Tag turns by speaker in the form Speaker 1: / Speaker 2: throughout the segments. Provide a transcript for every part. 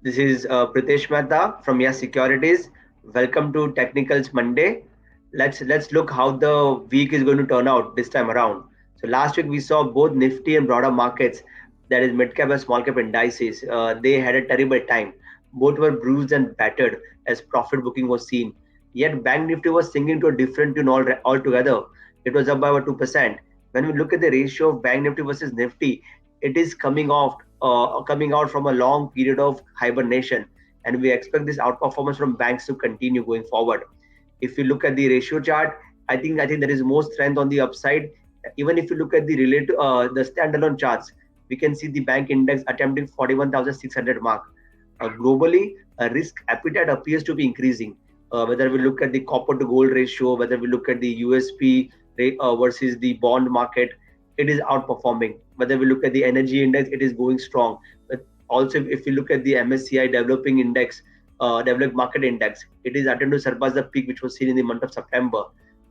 Speaker 1: This is Pritesh Mehta from Yes Securities. Welcome to Technicals Monday. Let's look how the week is going to turn out this time around. So last week we saw both Nifty and broader markets, that is mid cap and small cap indices. They had a terrible time. Both were bruised and battered as profit booking was seen. Yet Bank Nifty was singing to a different tune altogether. It was up by about 2%. When we look at the ratio of Bank Nifty versus Nifty, it is coming out from a long period of hibernation, and we expect this outperformance from banks to continue going forward. If you look at the ratio chart, I think there is more strength on the upside. Even if you look at the related the standalone charts, we can see the bank index attempting 41,600 mark. Globally, risk appetite appears to be increasing. Whether we look at the copper to gold ratio, whether we look at the USP versus the bond market, it is outperforming. Whether we look at the energy index, it is going strong. But also, if we look at the MSCI developing index, developed market index, it is attempting to surpass the peak which was seen in the month of September.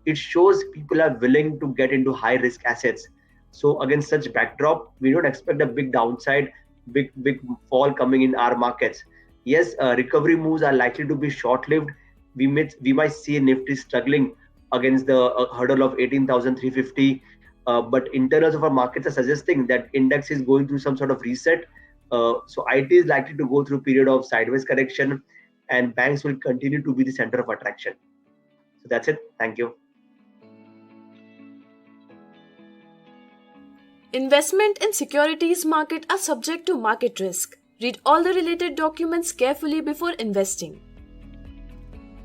Speaker 1: It shows people are willing to get into high risk assets. So against such backdrop, we don't expect a big downside, big fall coming in our markets. Yes, recovery moves are likely to be short lived. We might see Nifty struggling against the hurdle of 18,350. But internals of our markets are suggesting that index is going through some sort of reset. So IT is likely to go through a period of sideways correction, and banks will continue to be the center of attraction. So that's it. Thank you.
Speaker 2: Investment in securities market are subject to market risk. Read all the related documents carefully before investing.